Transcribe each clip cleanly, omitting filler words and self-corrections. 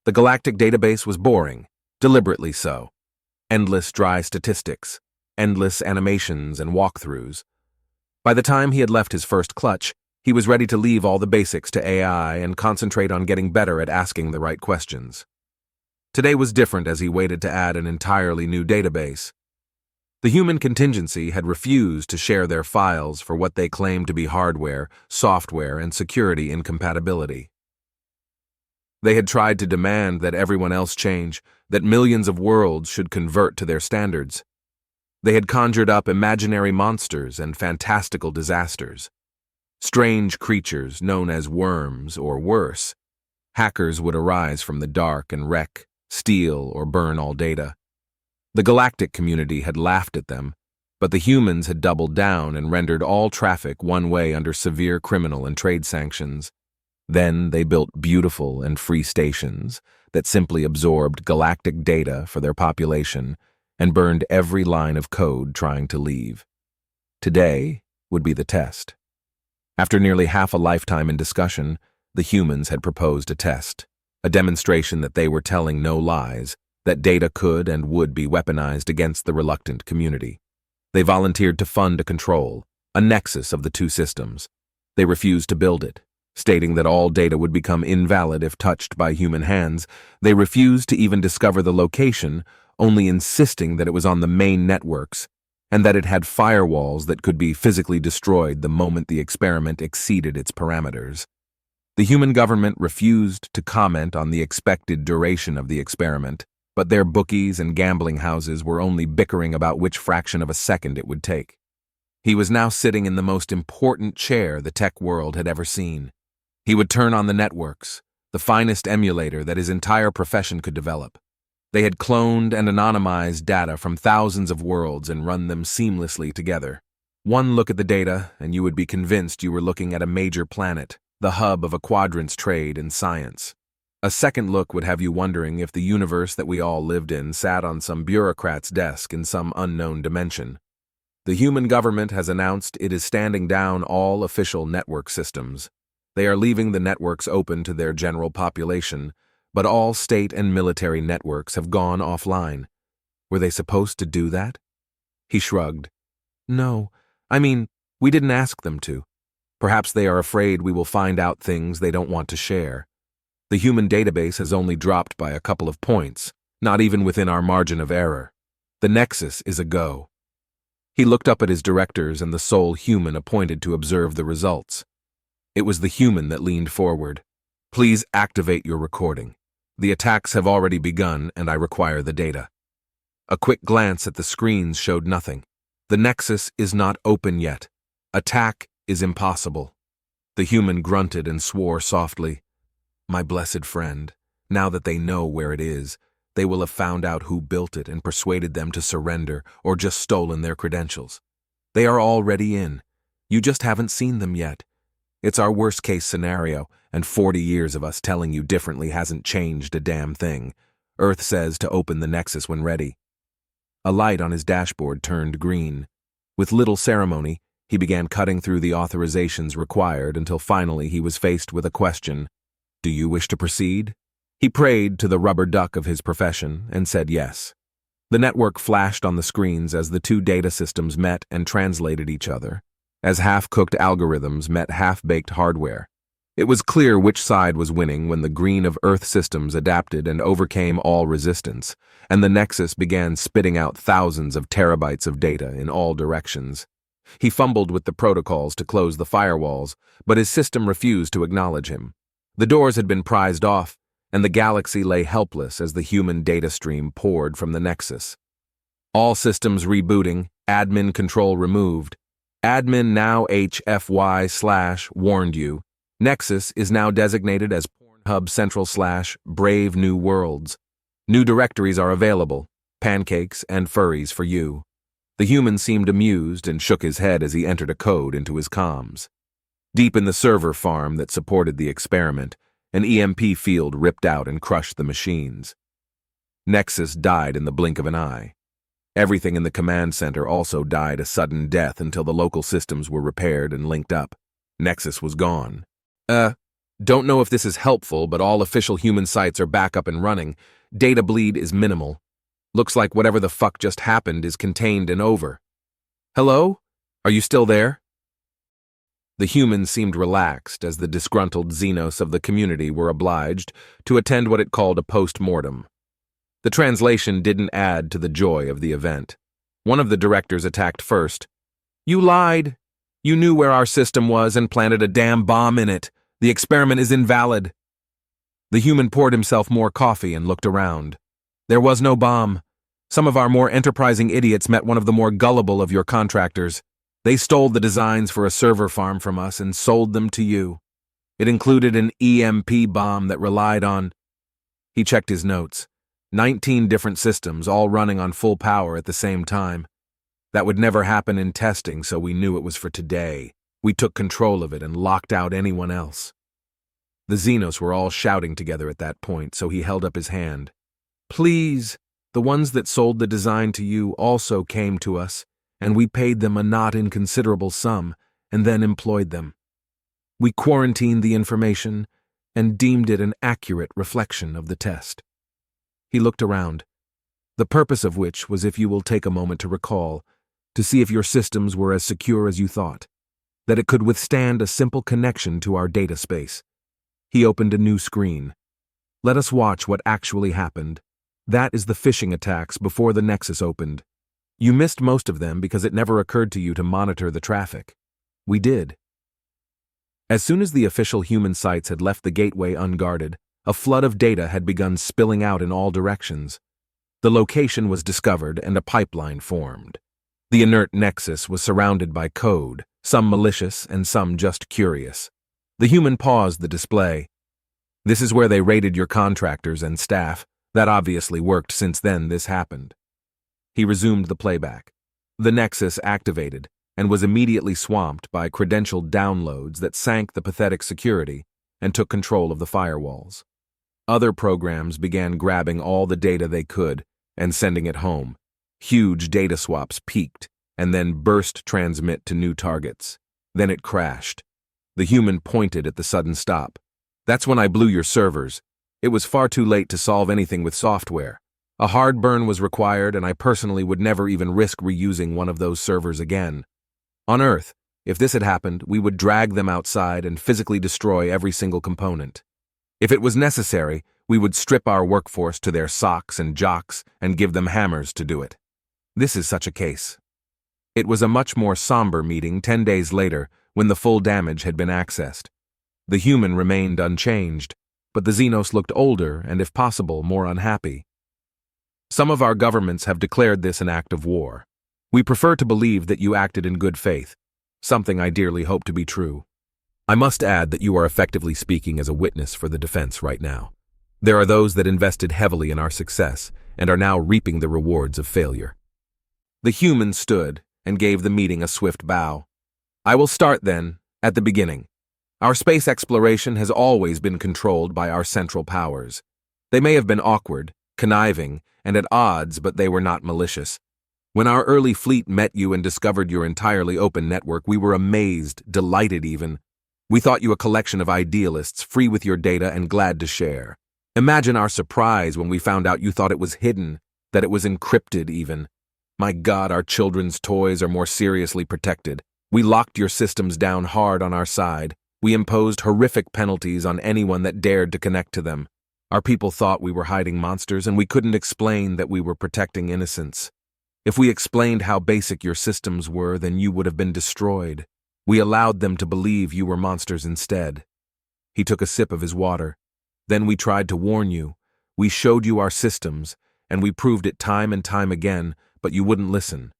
The galactic database was boring, deliberately so. Endless dry statistics, endless animations and walkthroughs. By the time he had left his first clutch, he was ready to leave all the basics to AI and concentrate on getting better at asking the right questions. Today was different as he waited to add an entirely new database. The human contingency had refused to share their files for what they claimed to be hardware, software, and security incompatibility. They had tried to demand that everyone else change, that millions of worlds should convert to their standards. They had conjured up imaginary monsters and fantastical disasters. Strange creatures known as worms or worse. Hackers would arise from the dark and wreck, steal, or burn all data. The galactic community had laughed at them, but the humans had doubled down and rendered all traffic one way under severe criminal and trade sanctions. Then they built beautiful and free stations that simply absorbed galactic data for their population and burned every line of code trying to leave. Today would be the test. After nearly half a lifetime in discussion, the humans had proposed a test, a demonstration that they were telling no lies, that data could and would be weaponized against the reluctant community. They volunteered to fund a control, a nexus of the two systems. They refused to build it, stating that all data would become invalid if touched by human hands. They refused to even discover the location, only insisting that it was on the main networks, and that it had firewalls that could be physically destroyed the moment the experiment exceeded its parameters. The human government refused to comment on the expected duration of the experiment, but their bookies and gambling houses were only bickering about which fraction of a second it would take. He was now sitting in the most important chair the tech world had ever seen. He would turn on the networks, the finest emulator that his entire profession could develop. They had cloned and anonymized data from thousands of worlds and run them seamlessly together. One look at the data, and you would be convinced you were looking at a major planet, the hub of a quadrant's trade in science. A second look would have you wondering if the universe that we all lived in sat on some bureaucrat's desk in some unknown dimension. The human government has announced it is standing down all official network systems. They are leaving the networks open to their general population, but all state and military networks have gone offline. Were they supposed to do that? He shrugged. No, we didn't ask them to. Perhaps they are afraid we will find out things they don't want to share. The human database has only dropped by a couple of points, not even within our margin of error. The nexus is a go. He looked up at his directors and the sole human appointed to observe the results. It was the human that leaned forward. Please activate your recording. The attacks have already begun, and I require the data. A quick glance at the screens showed nothing. The nexus is not open yet. Attack is impossible. The human grunted and swore softly. My blessed friend, now that they know where it is, they will have found out who built it and persuaded them to surrender or just stolen their credentials. They are already in. You just haven't seen them yet. It's our worst-case scenario, and 40 years of us telling you differently hasn't changed a damn thing. Earth says to open the nexus when ready. A light on his dashboard turned green. With little ceremony, he began cutting through the authorizations required until finally he was faced with a question. Do you wish to proceed? He prayed to the rubber duck of his profession and said yes. The network flashed on the screens as the two data systems met and translated each other, as half-cooked algorithms met half-baked hardware. It was clear which side was winning when the green of Earth systems adapted and overcame all resistance, and the Nexus began spitting out thousands of terabytes of data in all directions. He fumbled with the protocols to close the firewalls, but his system refused to acknowledge him. The doors had been prized off, and the galaxy lay helpless as the human data stream poured from the Nexus. All systems rebooting, admin control removed. Admin now HFY/ warned you. Nexus is now designated as Pornhub Central / Brave New Worlds. New directories are available, pancakes and furries for you. The human seemed amused and shook his head as he entered a code into his comms. Deep in the server farm that supported the experiment, an EMP field ripped out and crushed the machines. Nexus died in the blink of an eye. Everything in the command center also died a sudden death until the local systems were repaired and linked up. Nexus was gone. Don't know if this is helpful, but all official human sites are back up and running. Data bleed is minimal. Looks like whatever the fuck just happened is contained and over. Hello? Are you still there? The humans seemed relaxed as the disgruntled Xenos of the community were obliged to attend what it called a post-mortem. The translation didn't add to the joy of the event. One of the directors attacked first. You lied. You knew where our system was and planted a damn bomb in it. The experiment is invalid. The human poured himself more coffee and looked around. There was no bomb. Some of our more enterprising idiots met one of the more gullible of your contractors. They stole the designs for a server farm from us and sold them to you. It included an EMP bomb that relied on... He checked his notes. 19 different systems, all running on full power at the same time. That would never happen in testing, so we knew it was for today. We took control of it and locked out anyone else. The Xenos were all shouting together at that point, so he held up his hand. Please, the ones that sold the design to you also came to us, and we paid them a not inconsiderable sum, and then employed them. We quarantined the information and deemed it an accurate reflection of the test. He looked around, the purpose of which was, if you will take a moment to recall, to see if your systems were as secure as you thought, that it could withstand a simple connection to our data space. He opened a new screen. Let us watch what actually happened. That is the phishing attacks before the Nexus opened. You missed most of them because it never occurred to you to monitor the traffic. We did. As soon as the official human sites had left the gateway unguarded, a flood of data had begun spilling out in all directions. The location was discovered and a pipeline formed. The inert Nexus was surrounded by code, some malicious and some just curious. The human paused the display. This is where they raided your contractors and staff. That obviously worked since then this happened. He resumed the playback. The Nexus activated and was immediately swamped by credentialed downloads that sank the pathetic security and took control of the firewalls. Other programs began grabbing all the data they could and sending it home. Huge data swaps peaked and then burst transmit to new targets. Then it crashed. The human pointed at the sudden stop. That's when I blew your servers. It was far too late to solve anything with software. A hard burn was required, and I personally would never even risk reusing one of those servers again. On Earth, if this had happened, we would drag them outside and physically destroy every single component. If it was necessary, we would strip our workforce to their socks and jocks and give them hammers to do it. This is such a case. It was a much more somber meeting 10 days later when the full damage had been accessed. The human remained unchanged, but the Xenos looked older and, if possible, more unhappy. Some of our governments have declared this an act of war. We prefer to believe that you acted in good faith, something I dearly hope to be true. I must add that you are effectively speaking as a witness for the defense right now. There are those that invested heavily in our success and are now reaping the rewards of failure. The human stood and gave the meeting a swift bow. I will start then, at the beginning. Our space exploration has always been controlled by our central powers. They may have been awkward, conniving, and at odds, but they were not malicious. When our early fleet met you and discovered your entirely open network, we were amazed, delighted even. We thought you a collection of idealists, free with your data and glad to share. Imagine our surprise when we found out you thought it was hidden, that it was encrypted even. My God, our children's toys are more seriously protected. We locked your systems down hard on our side. We imposed horrific penalties on anyone that dared to connect to them. Our people thought we were hiding monsters, and we couldn't explain that we were protecting innocents. If we explained how basic your systems were, then you would have been destroyed. We allowed them to believe you were monsters instead. He took a sip of his water. Then we tried to warn you. We showed you our systems, and we proved it time and time again, but you wouldn't listen.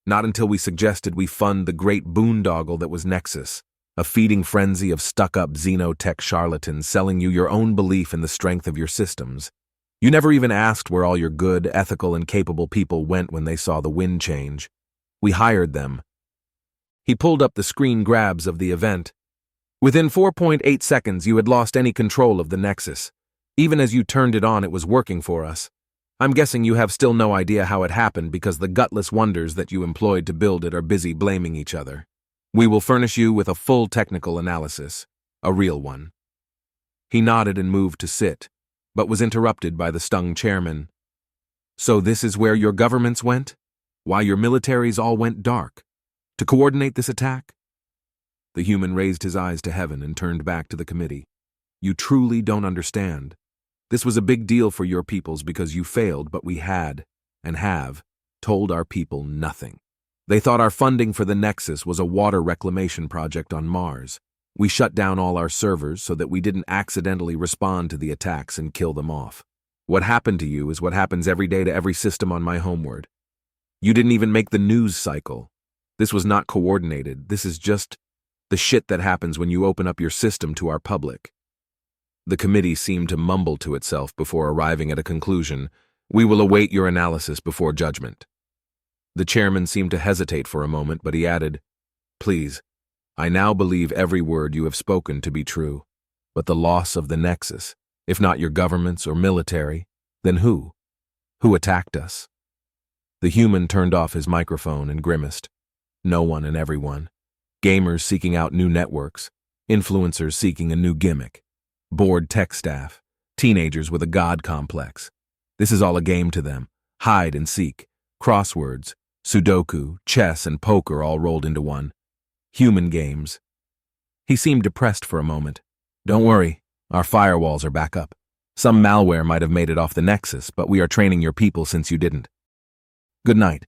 Not until we suggested we fund the great boondoggle that was Nexus, a feeding frenzy of stuck-up xenotech charlatans selling you your own belief in the strength of your systems. You never even asked where all your good, ethical, and capable people went when they saw the wind change. We hired them. He pulled up the screen grabs of the event. Within 4.8 seconds, you had lost any control of the Nexus. Even as you turned it on, it was working for us. I'm guessing you have still no idea how it happened because the gutless wonders that you employed to build it are busy blaming each other. We will furnish you with a full technical analysis, a real one. He nodded and moved to sit, but was interrupted by the stung chairman. So this is where your governments went? Why your militaries all went dark? To coordinate this attack? The human raised his eyes to heaven and turned back to the committee. You truly don't understand. This was a big deal for your peoples because you failed, but we had, and have, told our people nothing. They thought our funding for the Nexus was a water reclamation project on Mars. We shut down all our servers so that we didn't accidentally respond to the attacks and kill them off. What happened to you is what happens every day to every system on my homeworld. You didn't even make the news cycle. This was not coordinated. This is just the shit that happens when you open up your system to our public. The committee seemed to mumble to itself before arriving at a conclusion. We will await your analysis before judgment. The chairman seemed to hesitate for a moment, but he added, Please, I now believe every word you have spoken to be true. But the loss of the Nexus, if not your governments or military, then who? Who attacked us? The human turned off his microphone and grimaced. No one and everyone. Gamers seeking out new networks, influencers seeking a new gimmick, bored tech staff, teenagers with a god complex. This is all a game to them. Hide and seek, crosswords, Sudoku, chess, and poker all rolled into one. Human games. He seemed depressed for a moment. Don't worry, our firewalls are back up. Some malware might have made it off the Nexus, but we are training your people since you didn't. Good night.